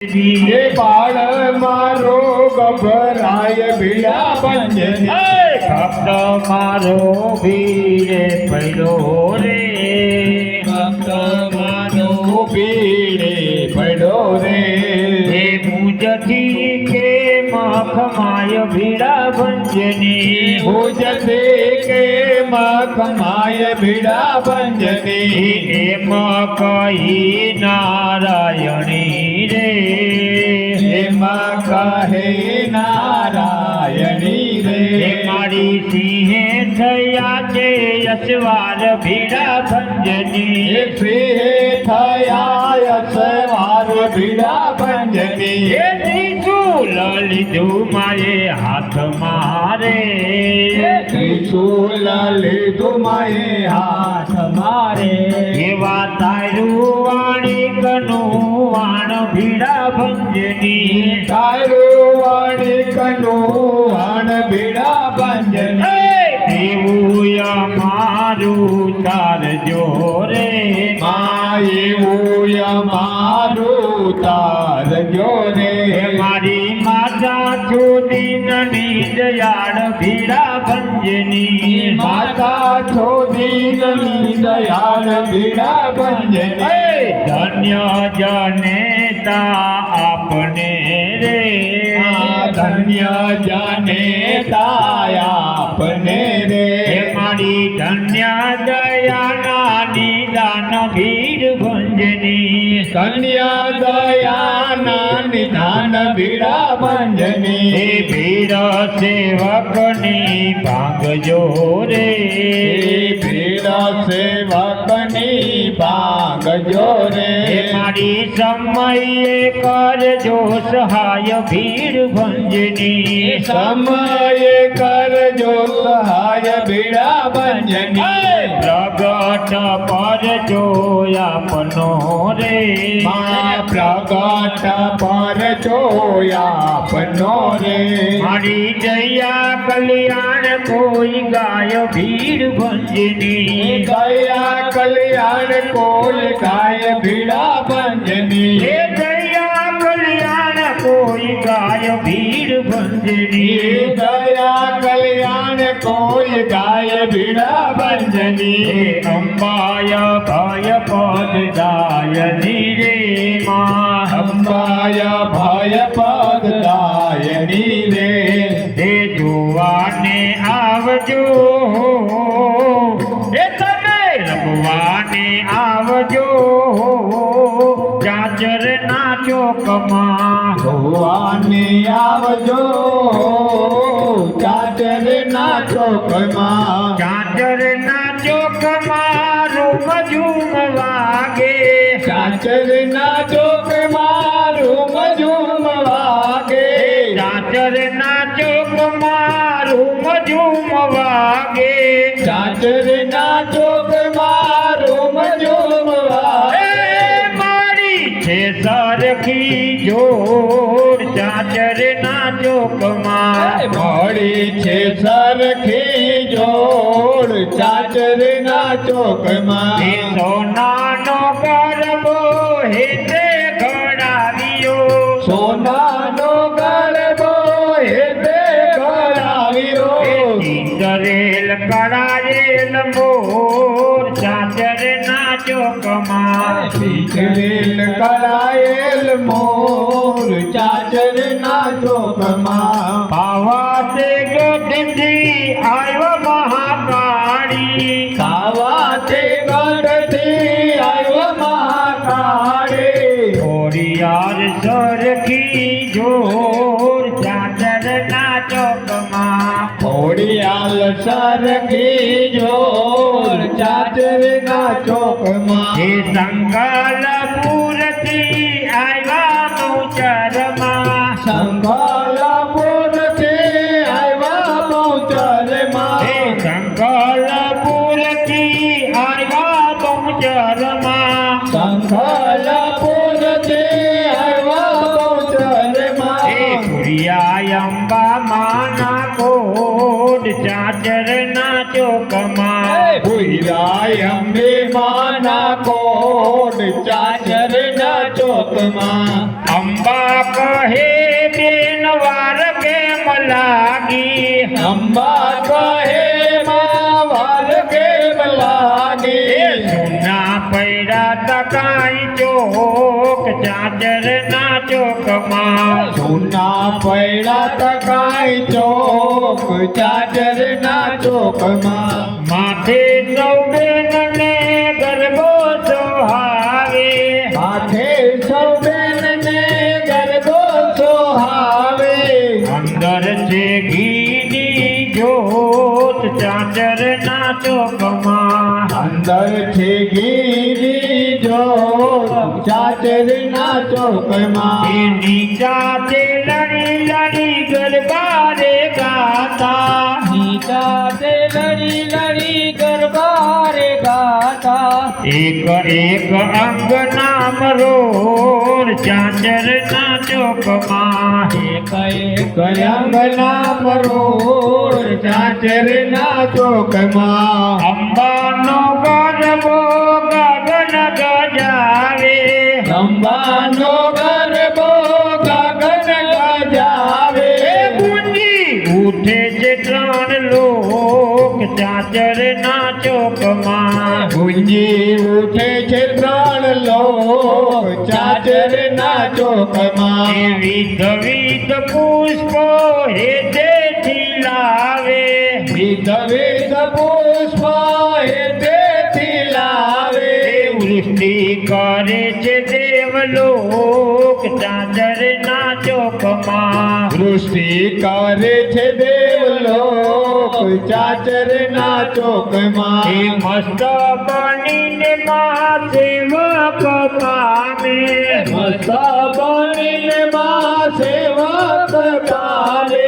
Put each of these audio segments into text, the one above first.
ये बाळ मारो गभराय भीड़ा पंजनी भक्त मारो भीड़े पड़ो रे भक्त मारो भीड़े पड़ो रे हे मुझती के मखमाय भीड़ा भंजनी भुजते के मखमाय भीड़ा भंजनी एम कही नारायणी रे एमा कहे नारायणी रे मारी सिंहे थया जे यशवार भीड़ा भंजनी सिंह थया यशवार भीड़ा भंजनी त्रिशूल लीधु माये हाथ मारे त्रिशूल लीधु माये हाथ मारे एवा तारू वाणी कनु वाण भीड़ा भंजनी तारू वाणी कनु वाण भीड़ा भंजनी देवूया मारू तार जोरे मायूया मारू तार जोरे मारी माता छोदी ननी दयाळ भीड़ा भंजनी माता छोदी ननी दयाळ भीड़ा भंजनी धन्य जनेता आपने रे धन्य जनेता आपने रे मारी धन्य दयाना निदान भीड़ भंजनी कन्या दयाना निधान भीड़ा भंजनी भीड़ सेवकनी भागजो रे भीड़ा सेवकनी भागजो रे मारी समय करजो सहाय भीड़ भंजनी समय कर जो सहाय भीड़ा भंजनी प्रगट पर जो अपनो रे प्रगट पर जो अपनो रे मारी जया कल्याण कोई गाय भीड़ भंजनी गया कल्याण कोई गाय भीड़ा भंजनी जया कल्याण कोई गाय भीड़ भंजनी गया कल्याण कोई गाय भीड़ा भंजनी अम्बाय भय पद दायनी रे माँ अम्बाय भय पद दायनी रे हे जुवाने आवजो हे तने रबवाने आवजो चाचर नाचो कमा भगवाने आवजो चाचर नाचो कमा चाचर नाचो कमा रूम झूम वागे चाचर नाचो कमा रूम झूम वागे चाचर नाचो कमा रूम झूम वागे चाचर नाचो कमा रूम झूम वागे मारी छे सरखी जोड़ चाचर नाचो कमा मोड़ी छे सरखी जोड़ चाचर नाचो कमा सोना नो गरबो हेते घोड़ावियो सोना नो गरबो हेते घोड़ावियो करेल कराયેલ મોર ચાચર નાચો કમા કરેલ કરાયેલ મોર ચાચર નાચો કમા પાવા તે ગઢથી આવ્યો મહાકાળી ખાવા તે ગઢથી આવ્યો મહાકાળી ઓરિયાર સરખી જોર ચાચર નાચો કમા ઘોડિયાલ સરખી જોર ચાચર નાચો કમા હે સંકલપુરથી આવ્યા મૌચરમાં સંભાલાપુરથી આવ્યા મૌચરમાં હે સંકલપુરથી આવ્યા મૌચરમાં સંભાલાપુરથી આવ્યા મૌચરમાં હે પુરિયા અંબા માના કોડ ચાચર નાચો કમા ભુઈરાય અંબે માના કોડ ચાચર નાચો કમા અંબા કહે બેન વાર કેમ લાગી અંબા કહે માં વાર કેમ લાગી સુના પૈડા તકાઈ ચોક ચાદર ના ચોકમાં જૂના પૈડા તકાઈ ચોક ચાદર ના ચોકમાં માથે સૌબેન ને ગરબો સોહાવે માથે સૌ બેન ને ગરબો સોહાવે અંદર છે ઘીની જોત ચાદર ના ચોકમાં અંદર છે ગીરી જો ચાદર ના ચોકમાં એની સાથે લડી લડી ગરબા રે ગાતા નીચાતે લડી લડી ગરબા રે ગાતા એક એક અંગ નામ રોડ ચાદર ના ચોકમાં એક એક અંગના મરોડ ચાચર ના ચોકમાં અંબાનો ગરબો ગગન ગજાવે અંબાનો ગરબો ગગન ગજાવે ગુંજી ઉઠે છે ત્રણ લોક ચાદર ના ચોકમાં ગુંજી ઉઠે છે ત્રણ લોક ચાચર ના ચોકમાં વિધ વિધ પુષ્પો હેતેથી લાવે વિધ વિધ પુષ્પ હેતેથી લાવે વૃષ્ટિ કરે છે દેવલોક ચાદર ના ચોકમાં વૃષ્ટિ કરે છે દેવલોક ચાચર ના ચોકમાં એ મસ્ત બનીને માં સેવક પામે મસ્ત બનીને માં સેવક પામે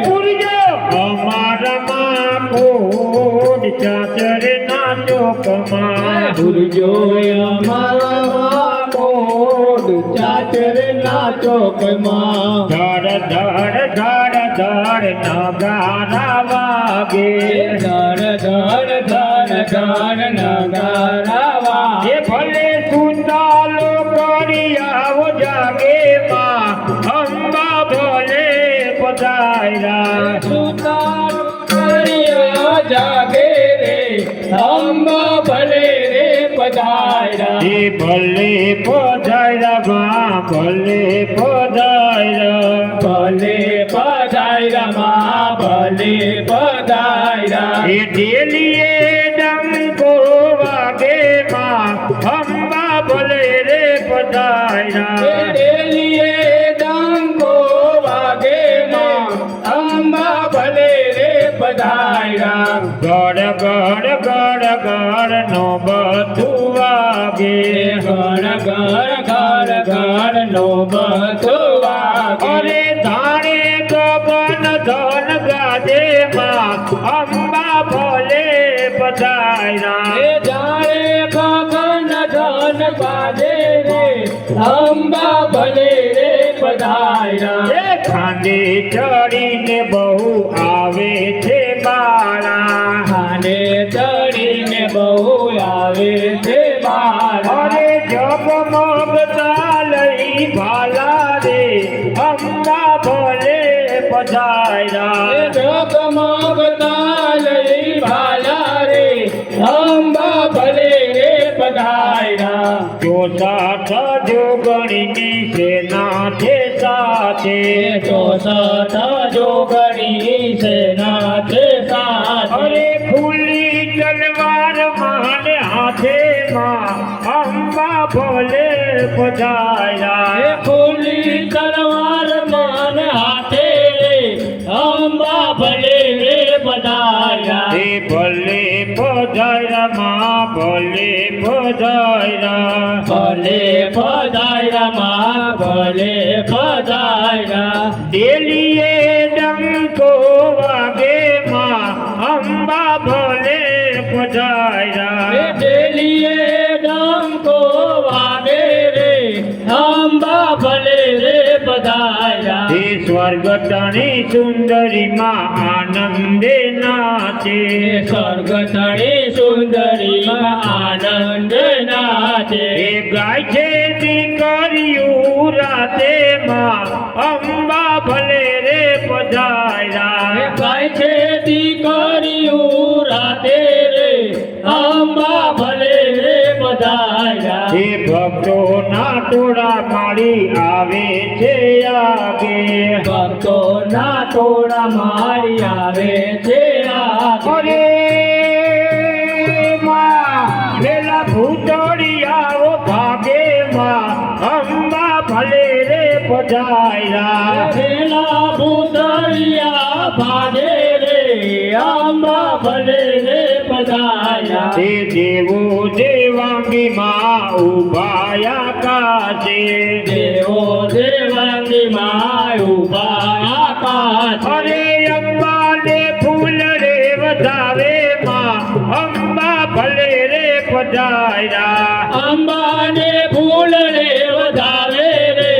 પૂરજો અમારામાં કોડ ચાદર ના ચોકમાં દુર્જોય અમારા કોડ ચાચર ના ચોકમાં ધડ ધડ ધડ ધડ નગારા વાગે ધન ધન ધન ધન નગારાવા એ ભલે સુતાલો કરી આવો જાગે માં અંબા ભલે પધાર્યા સુતાર કર્યા જાગે રે અંબા ભલે રે પધાર્યા એ ભલે પધાર્યા માં ભલે પધાર્યા ભલે પધાર્યા માં ભલે પધાર્યા એ ડેલીએ ડંકો વાગે માં અંબા ભલે રે પધાર્યા ડેલીએ ડંકો વાગે માં અંબા ભલે રે પધાર્યા ગડ ગડ ગડ ગડ નો બધું વાગે ગણ ગણ ગણ ગણ નો બધો વાગે અરે ધાણે ગગન ધન ગાજે માં અંબા ભલે પધાર્યા એ જાણે ગગન ધન બાજે રે અંબા ભલે રે પધાર્યા એ ખાંડે ચડીને બહુ આવે છે બાળા ખાને ચડીને બહુ આવે છે બાળા અરે જગમગ ચાલઈ ભાલા રે અંબા ભલે પધાર્યા જગમગતા લઈ ભાલા રે અંબા ભલે રે પધાર્યા ચોસાઠ જોગણીની સેના છે સાથે ચોસઠ જોગણી સેના છે સાથે અરે ખુલ્લી તલવાર માને હાથે માં અંબા ભલે પધાર્યા ખુલ્લી તલવાર માન હાથે રે અંબા ભલે રે પધાર્યા એ ભલે પધાર્યા માં ભલે પધાર્યા ભલે પધાર્યા માં ભલે પધાર્યા ડેલીએ ડંકો વાગે માં અંબા ભલે પધાર્યા ડેલીએ ડંકો વાગે રે અંબા ભલે રે પધાર્યા એ સ્વર્ગ તણી સુંદરી માં આનંદે નાચે સ્વર્ગ તળી સુંદરી આનંદ નાચે એ ગાય છે દીકરીઓ રાતે માં અંબા ભલે રે પધાર્યા ગાય છે દીકરીયું રાતે રે અંબા ભલે રે પધાર્યા એ ભક્તો ના ટોળા માળી આવે છે આગે ભક્તો ના ટોળા મારી આવે છે આગે. અરે માં વેલા ભૂતળિયાઓ ભાગે માં અંબા ભલે રે પધાર્યા પેલા ભૂતળિયા ભાગે રે અંબા ભલે રે પધાર્યા તે દેવો દેવાંગી માં ઉભાયા કાશે દેવો દેવાંગી માં ઉભા આકાશ અરે અંબાને ફૂલ રે વધાવે માં અંબા ભલે રે પધાર્યા અંબાને ફૂલ રે વધાવે રે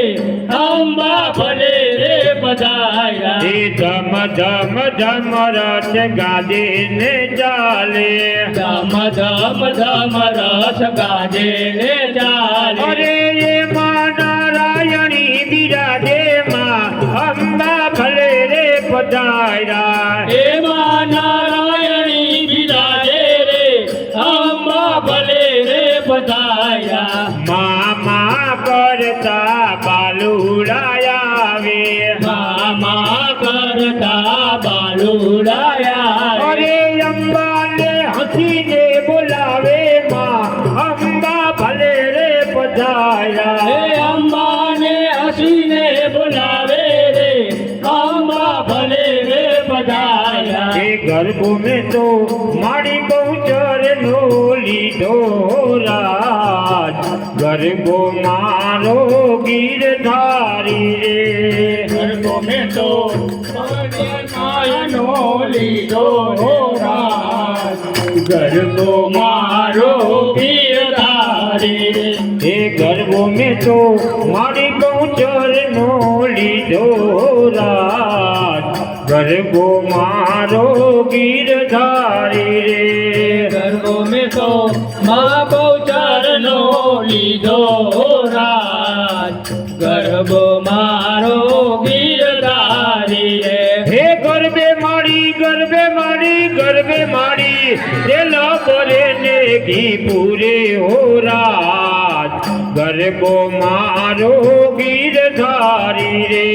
અંબા ભલે રે પધાર્યા એ ધમ ધમ ધમ રસ ગાજે ને ચાલે ધમ ધમ ધમ રસ ગાજે ને ચાલે અરે એ માં નારાયણી બિરાજે માં અંબા ભલે રે પધાર્યા એમાં નારાયણી બિરાજે રે અંબા ભલે રે પધાર્યા મામા કરતા બાલુડાયા આવે મામા કરતા બાલુડાયા અરે અંબાને હસીને બોલાવે માં અંબા ભલે રે હે પધાર્યા અંબાને હસીને બોલાવે રે અંબા ભલે રે પધાર્યા એ ગરબો મેં તો મારી બહુચર નો લીધો રાજ ગરબો મારો ગીરધારી રે ગરબો મેં તો માયનો લીધો રાજ ગરબો મારો ગીરધારી રે એ ગરબો મેં તો મારી બહુચર નો લીધો રાજ ગરબો મારો ગીરધારી રે ગરબો મેં તો મા બહુચરનો લીધો રાજ ગરબો મારો ગીરધારી રે હે ગરબે માડી તેલા પરે ને ઘી પૂરે હો રાજ ગરબો મારો ગીરધારી રે